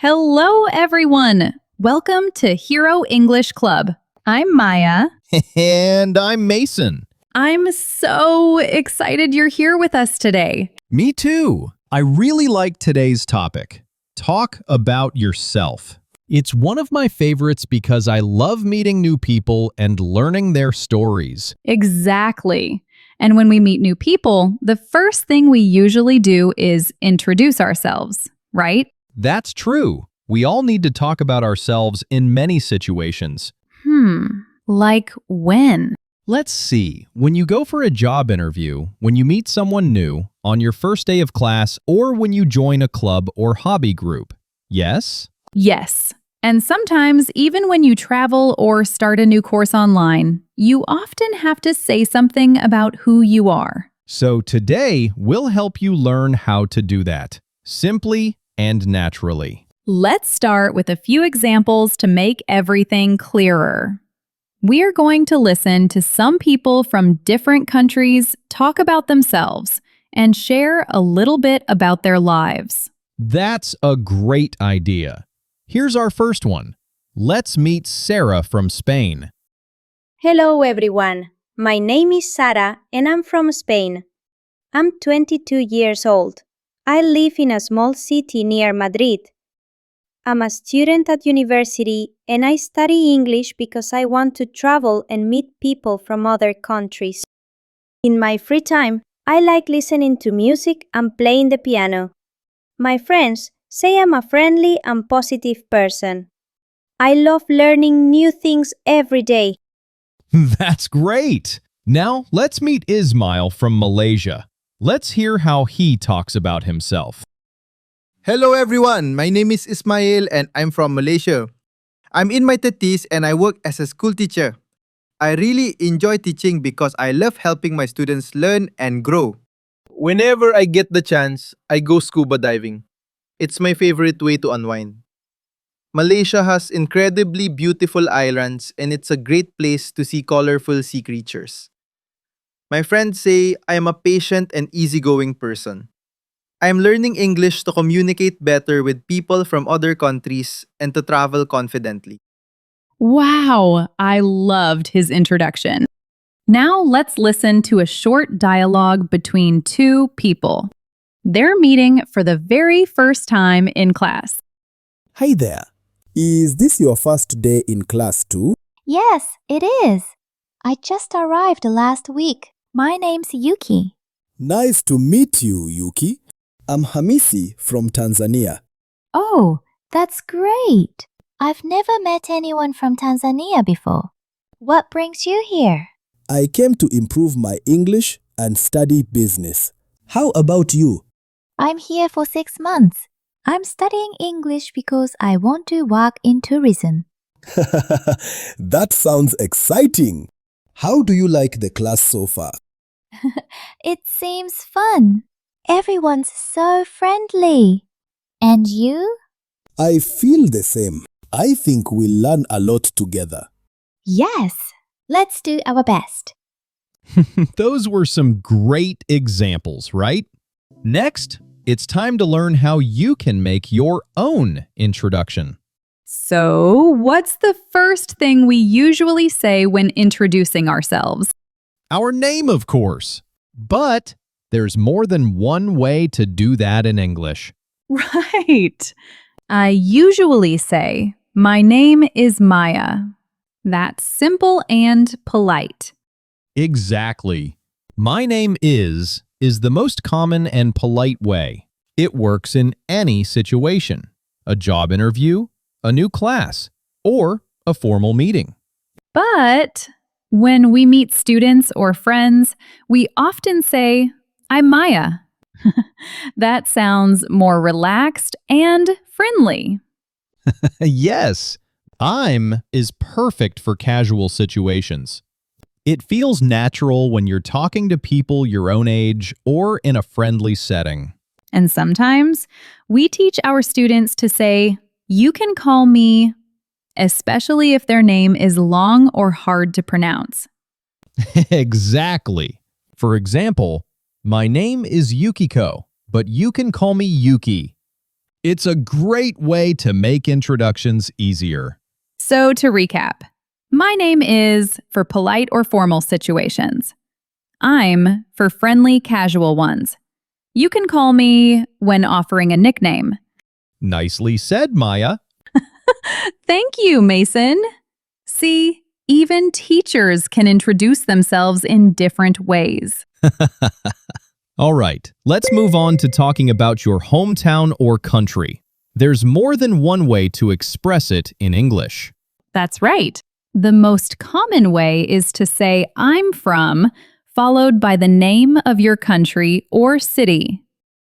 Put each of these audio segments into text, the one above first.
Hello, everyone. Welcome to Hero English Club. I'm Maya. And I'm Mason. I'm so excited you're here with us today. Me too. I really like today's topic. Talk about yourself. It's one of my favorites because I love meeting new people and learning their stories. Exactly. And when we meet new people, the first thing we usually do is introduce ourselves, right? That's true. We all need to talk about ourselves in many situations. Like when? Let's see. When you go for a job interview, when you meet someone new, on your first day of class, or when you join a club or hobby group. Yes? Yes. And sometimes, even when you travel or start a new course online, you often have to say something about who you are. So today, we'll help you learn how to do that, simply and naturally. Let's start with a few examples to make everything clearer. We are going to listen to some people from different countries talk about themselves and share a little bit about their lives. That's a great idea. Here's our first one. Let's meet Sarah from Spain. Hello everyone, my name is Sara and I'm from Spain. I'm 22 years old. I live in a small city near Madrid. I'm a student at university and I study English because I want to travel and meet people from other countries. In my free time, I like listening to music and playing the piano. My friends say I'm a friendly and positive person. I love learning new things every day. That's great! Now, let's meet Ismail from Malaysia. Let's hear how he talks about himself. Hello everyone, my name is Ismail and I'm from Malaysia. I'm in my 30s and I work as a school teacher. I really enjoy teaching because I love helping my students learn and grow. Whenever I get the chance, I go scuba diving. It's my favorite way to unwind. Malaysia has incredibly beautiful islands and it's a great place to see colorful sea creatures. My friends say I am a patient and easygoing person. I am learning English to communicate better with people from other countries and to travel confidently. Wow, I loved his introduction. Now let's listen to a short dialogue between two people. They're meeting for the very first time in class. Hi there. Is this your first day in class too? Yes, it is. I just arrived last week. My name's Yuki. Nice to meet you, Yuki. I'm Hamisi from Tanzania. Oh, that's great. I've never met anyone from Tanzania before. What brings you here? I came to improve my English and study business. How about you? I'm here for 6 months. I'm studying English because I want to work in tourism. That sounds exciting. How do you like the class so far? It seems fun. Everyone's so friendly. And you? I feel the same. I think we'll learn a lot together. Yes. Let's do our best. Those were some great examples, right? Next, it's time to learn how you can make your own introduction. So, what's the first thing we usually say when introducing ourselves? Our name, of course. But there's more than one way to do that in English. Right. I usually say, "My name is Maya." That's simple and polite. Exactly. My name is the most common and polite way. It works in any situation. A job interview, a new class, or a formal meeting. But when we meet students or friends, we often say, "I'm Maya." That sounds more relaxed and friendly. Yes, I'm is perfect for casual situations. It feels natural when you're talking to people your own age or in a friendly setting. And sometimes we teach our students to say, "You can call me," especially if their name is long or hard to pronounce. Exactly. For example, my name is Yukiko, but you can call me Yuki. It's a great way to make introductions easier. So to recap, my name is for polite or formal situations. I'm for friendly, casual ones. You can call me when offering a nickname. Nicely said, Maya. Thank you, Mason. See, even teachers can introduce themselves in different ways. All right, let's move on to talking about your hometown or country. There's more than one way to express it in English. That's right. The most common way is to say I'm from, followed by the name of your country or city.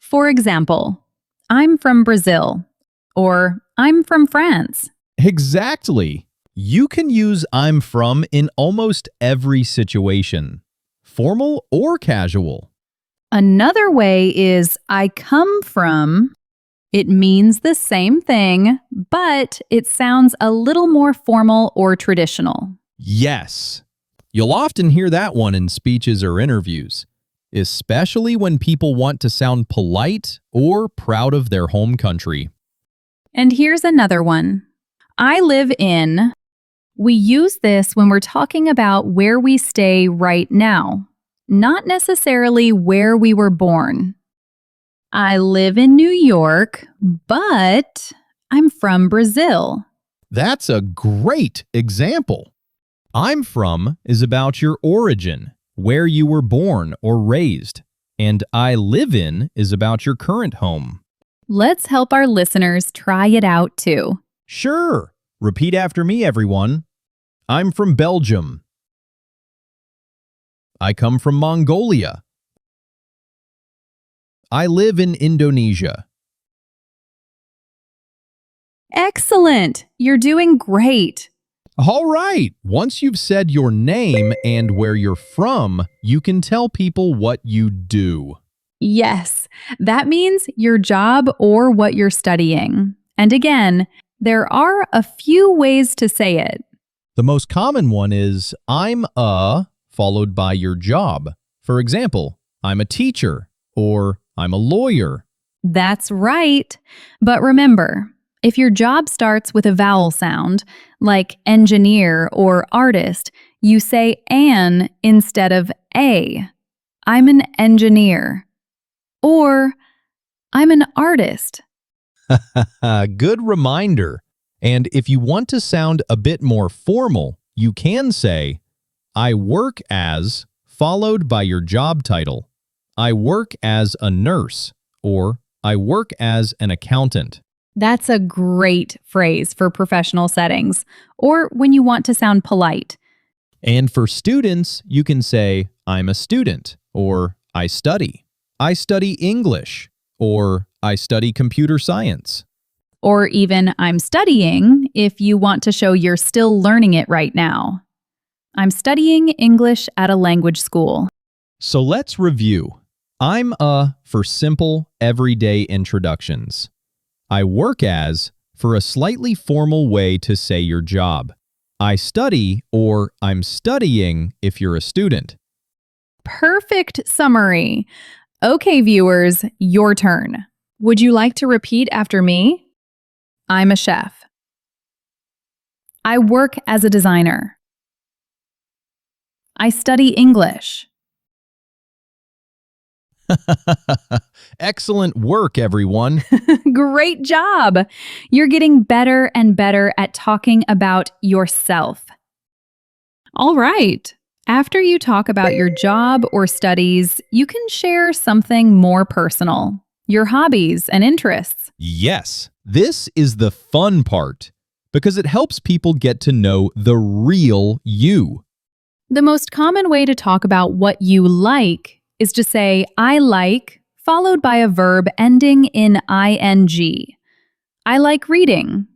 For example, I'm from Brazil, or I'm from France. Exactly. You can use I'm from in almost every situation, formal or casual. Another way is I come from. It means the same thing, but it sounds a little more formal or traditional. Yes. You'll often hear that one in speeches or interviews, especially when people want to sound polite or proud of their home country. And here's another one. I live in. We use this when we're talking about where we stay right now, not necessarily where we were born. I live in New York, but I'm from Brazil. That's a great example. I'm from is about your origin, where you were born or raised, and I live in is about your current home. Let's help our listeners try it out too. Sure. Repeat after me, everyone. I'm from Belgium. I come from Mongolia. I live in Indonesia. Excellent! You're doing great. All right. Once you've said your name and where you're from, you can tell people what you do. Yes, that means your job or what you're studying. And again, there are a few ways to say it. The most common one is I'm a followed by your job. For example, I'm a teacher or I'm a lawyer. That's right. But remember, if your job starts with a vowel sound, like engineer or artist, you say an instead of a. I'm an engineer. Or I'm an artist. Good reminder. And if you want to sound a bit more formal, you can say, I work as, followed by your job title. I work as a nurse, or I work as an accountant. That's a great phrase for professional settings, or when you want to sound polite. And for students, you can say, I'm a student, or I study. I study English, or I study computer science. Or even I'm studying if you want to show you're still learning it right now. I'm studying English at a language school. So let's review. I'm a for simple, everyday introductions. I work as for a slightly formal way to say your job. I study or I'm studying if you're a student. Perfect summary. Okay, viewers, your turn. Would you like to repeat after me? I'm a chef. I work as a designer. I study English. Excellent work, everyone. Great job! You're getting better and better at talking about yourself. All right. After you talk about your job or studies, you can share something more personal, your hobbies and interests. Yes, this is the fun part because it helps people get to know the real you. The most common way to talk about what you like is to say, I like, followed by a verb ending in ing. I like reading.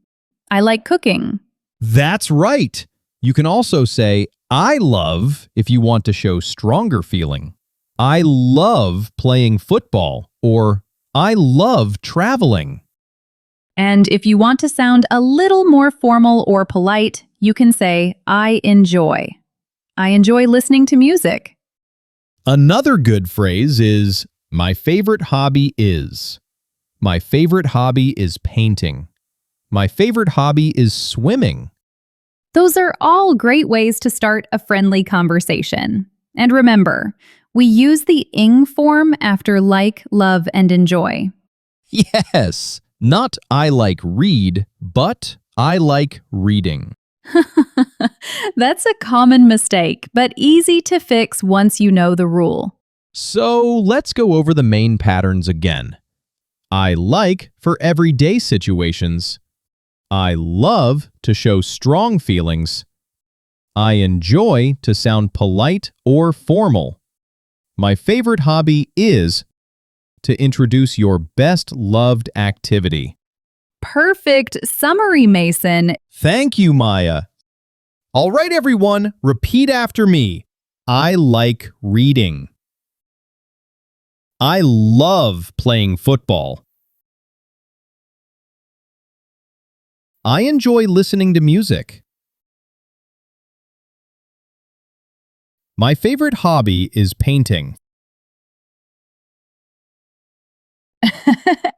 I like cooking. That's right. You can also say, I love if you want to show stronger feeling. I love playing football, or I love traveling. And if you want to sound a little more formal or polite, you can say, I enjoy. I enjoy listening to music. Another good phrase is, my favorite hobby is. My favorite hobby is painting. My favorite hobby is swimming. Those are all great ways to start a friendly conversation. And remember, we use the ing form after like, love, and enjoy. Yes, not I like read, but I like reading. That's a common mistake, but easy to fix once you know the rule. So let's go over the main patterns again. I like for everyday situations. I love to show strong feelings. I enjoy to sound polite or formal. My favorite hobby is to introduce your best loved activity. Perfect summary, Mason. Thank you, Maya. All right, everyone, repeat after me. I like reading. I love playing football. I enjoy listening to music. My favorite hobby is painting.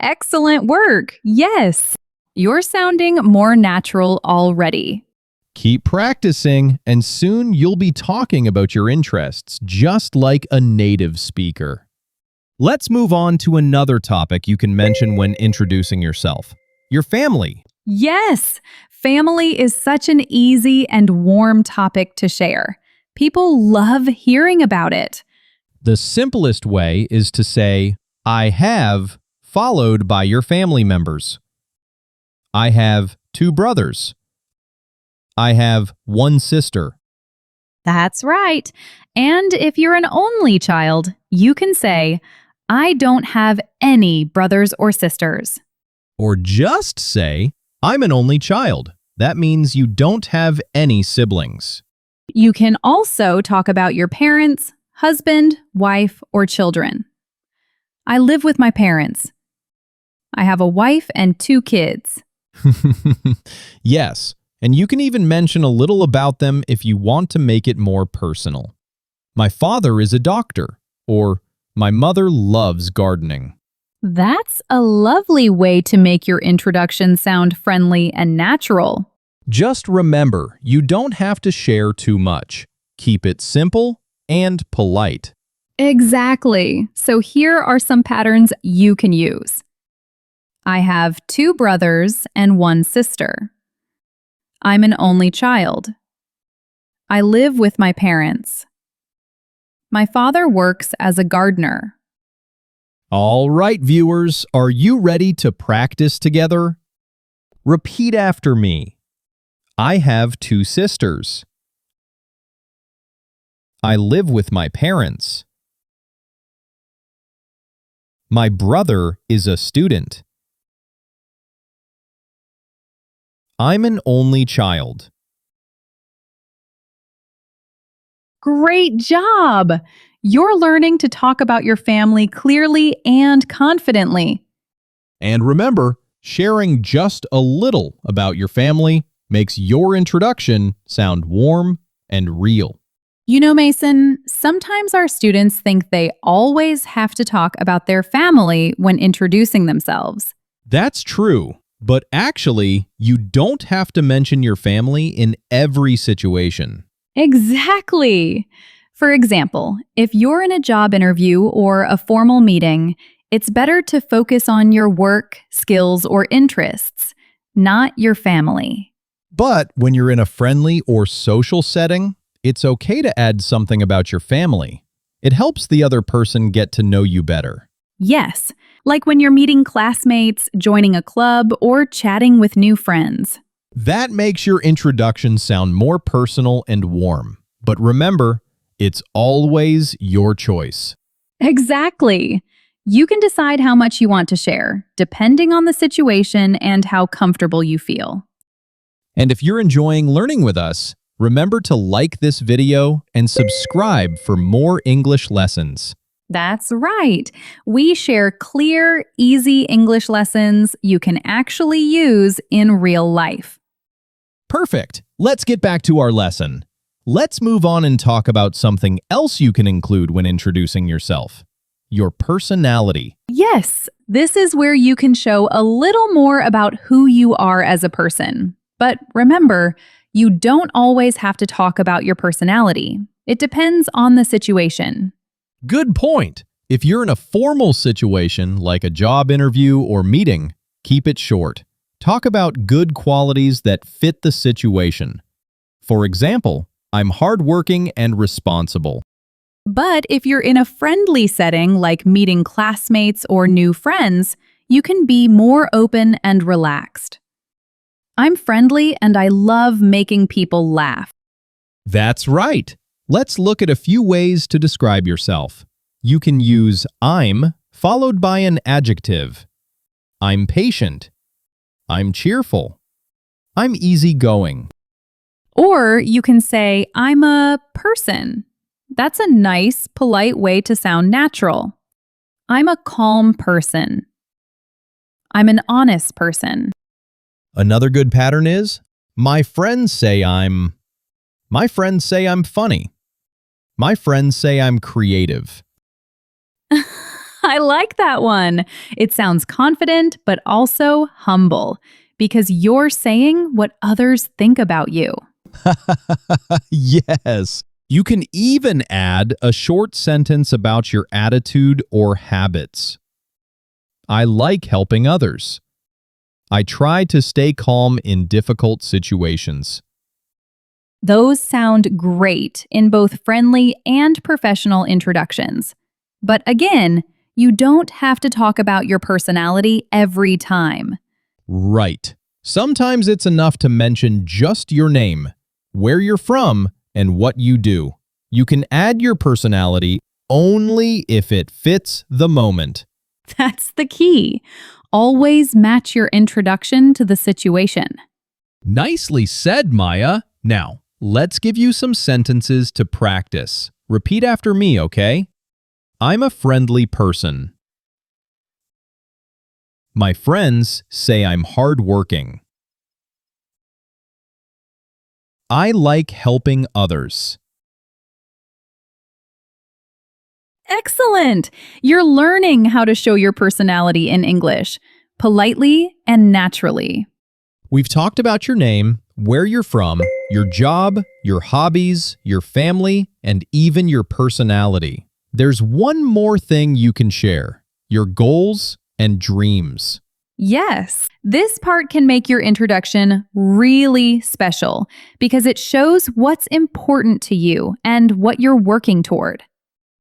Excellent work. Yes. You're sounding more natural already. Keep practicing, and soon you'll be talking about your interests just like a native speaker. Let's move on to another topic you can mention when introducing yourself. Your family. Yes. Family is such an easy and warm topic to share. People love hearing about it. The simplest way is to say, I have, followed by your family members. I have 2 brothers. I have 1 sister. That's right. And if you're an only child, you can say, I don't have any brothers or sisters. Or just say, I'm an only child. That means you don't have any siblings. You can also talk about your parents, husband, wife, or children. I live with my parents. I have a wife and 2 kids. Yes, and you can even mention a little about them if you want to make it more personal. My father is a doctor, or my mother loves gardening. That's a lovely way to make your introduction sound friendly and natural. Just remember, you don't have to share too much. Keep it simple and polite. Exactly. So here are some patterns you can use. I have 2 brothers and 1 sister. I'm an only child. I live with my parents. My father works as a gardener. All right, viewers, are you ready to practice together? Repeat after me. I have 2 sisters. I live with my parents. My brother is a student. I'm an only child. Great job! You're learning to talk about your family clearly and confidently. And remember, sharing just a little about your family makes your introduction sound warm and real. You know, Mason, sometimes our students think they always have to talk about their family when introducing themselves. That's true, but actually, you don't have to mention your family in every situation. Exactly. For example, if you're in a job interview or a formal meeting, it's better to focus on your work, skills, or interests, not your family. But when you're in a friendly or social setting, it's okay to add something about your family. It helps the other person get to know you better. Yes, like when you're meeting classmates, joining a club, or chatting with new friends. That makes your introduction sound more personal and warm. But remember, it's always your choice. Exactly. You can decide how much you want to share, depending on the situation and how comfortable you feel. And if you're enjoying learning with us, remember to like this video and subscribe for more English lessons. That's right. We share clear, easy English lessons you can actually use in real life. Perfect. Let's get back to our lesson. Let's move on and talk about something else you can include when introducing yourself. your personality. Yes, this is where you can show a little more about who you are as a person. But remember, you don't always have to talk about your personality. It depends on the situation. Good point. If you're in a formal situation like a job interview or meeting, keep it short. Talk about good qualities that fit the situation. For example, I'm hardworking and responsible. But if you're in a friendly setting like meeting classmates or new friends, you can be more open and relaxed. I'm friendly and I love making people laugh. That's right. Let's look at a few ways to describe yourself. You can use I'm followed by an adjective. I'm patient. I'm cheerful. I'm easygoing. Or you can say, I'm a person. That's a nice, polite way to sound natural. I'm a calm person. I'm an honest person. Another good pattern is, my friends say I'm funny. My friends say I'm creative. I like that one. It sounds confident, but also humble, because you're saying what others think about you. Yes. You can even add a short sentence about your attitude or habits. I like helping others. I try to stay calm in difficult situations. Those sound great in both friendly and professional introductions. But again, you don't have to talk about your personality every time. Right. Sometimes it's enough to mention just your name, where you're from, and what you do. You can add your personality only if it fits the moment. That's the key. Always match your introduction to the situation. Nicely said, Maya. Now, let's give you some sentences to practice. Repeat after me, okay? I'm a friendly person. My friends say I'm hardworking. I like helping others. Excellent! You're learning how to show your personality in English, politely and naturally. We've talked about your name, where you're from, your job, your hobbies, your family, and even your personality. There's one more thing you can share: your goals and dreams. Yes, this part can make your introduction really special because it shows what's important to you and what you're working toward.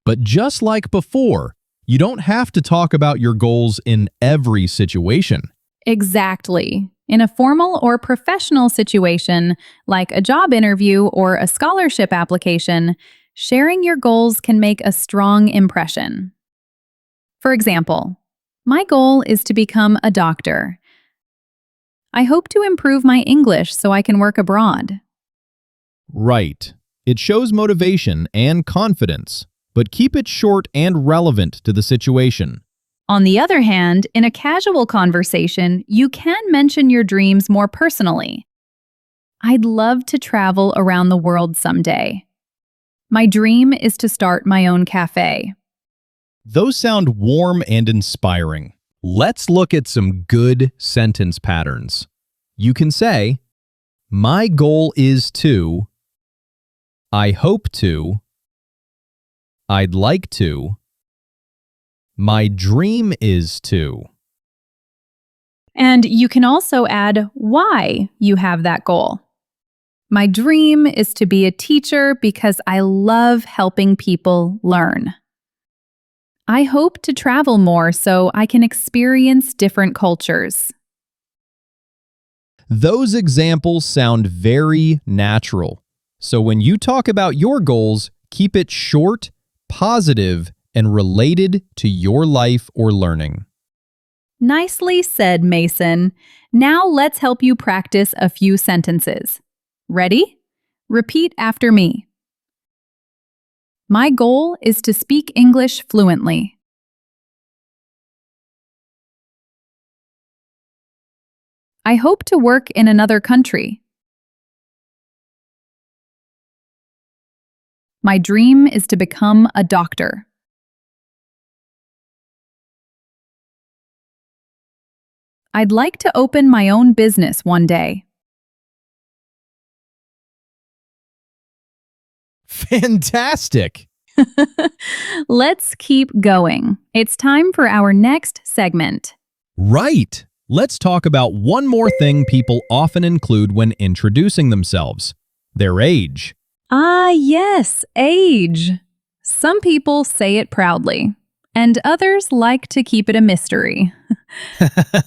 But just like before, you don't have to talk about your goals in every situation. Exactly. In a formal or professional situation, like a job interview or a scholarship application, sharing your goals can make a strong impression. For example, my goal is to become a doctor. I hope to improve my English so I can work abroad. Right. It shows motivation and confidence, but keep it short and relevant to the situation. On the other hand, in a casual conversation, you can mention your dreams more personally. I'd love to travel around the world someday. My dream is to start my own cafe. Those sound warm and inspiring. Let's look at some good sentence patterns. You can say, my goal is to, I hope to, I'd like to, my dream is to. And you can also add why you have that goal. My dream is to be a teacher because I love helping people learn. I hope to travel more so I can experience different cultures. Those examples sound very natural. So when you talk about your goals, keep it short, positive, and related to your life or learning. Nicely said, Mason. Now let's help you practice a few sentences. Ready? Repeat after me. My goal is to speak English fluently. I hope to work in another country. My dream is to become a doctor. I'd like to open my own business one day. Fantastic! Let's keep going. It's time for our next segment. Right! Let's talk about one more thing people often include when introducing themselves: their age. Ah, yes, age. Some people say it proudly, and others like to keep it a mystery.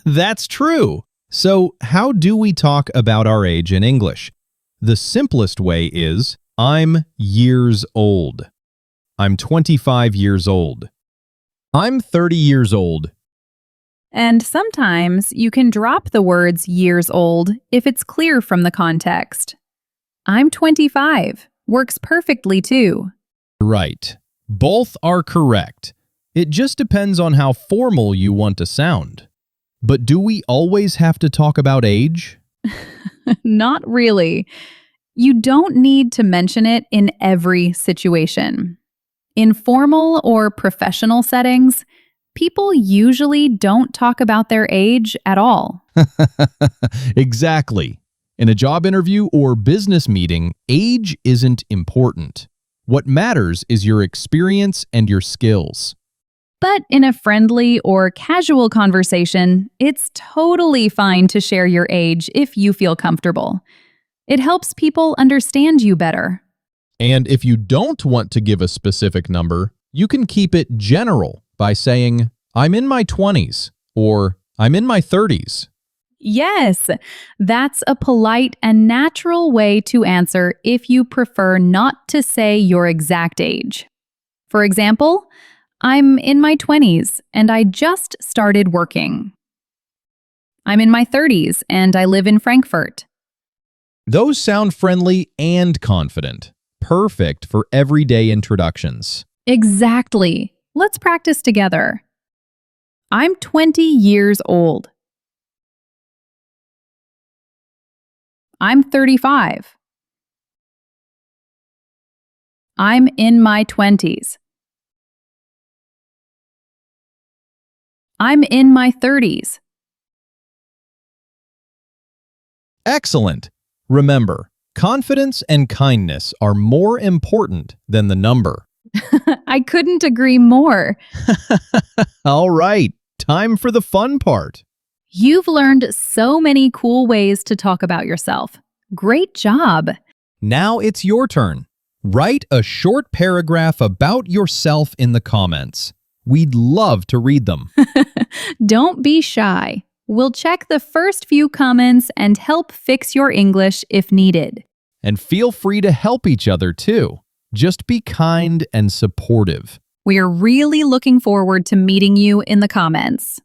That's true. So, how do we talk about our age in English? The simplest way is, I'm years old. I'm 25 years old. I'm 30 years old. And sometimes you can drop the words years old if it's clear from the context. I'm 25 works perfectly too. Right. Both are correct. It just depends on how formal you want to sound. But do we always have to talk about age? Not really. You don't need to mention it in every situation. In formal or professional settings, people usually don't talk about their age at all. Exactly. In a job interview or business meeting, age isn't important. What matters is your experience and your skills. But in a friendly or casual conversation, it's totally fine to share your age if you feel comfortable. It helps people understand you better. And if you don't want to give a specific number, you can keep it general by saying, I'm in my 20s or I'm in my 30s. Yes, that's a polite and natural way to answer if you prefer not to say your exact age. For example, I'm in my 20s and I just started working. I'm in my 30s and I live in Frankfurt. Those sound friendly and confident. Perfect for everyday introductions. Exactly. Let's practice together. I'm 20 years old. I'm 35. I'm in my 20s. I'm in my 30s. Excellent. Remember, confidence and kindness are more important than the number. I couldn't agree more. All right, time for the fun part. You've learned so many cool ways to talk about yourself. Great job. Now it's your turn. Write a short paragraph about yourself in the comments. We'd love to read them. Don't be shy. We'll check the first few comments and help fix your English if needed. And feel free to help each other too. Just be kind and supportive. We're really looking forward to meeting you in the comments.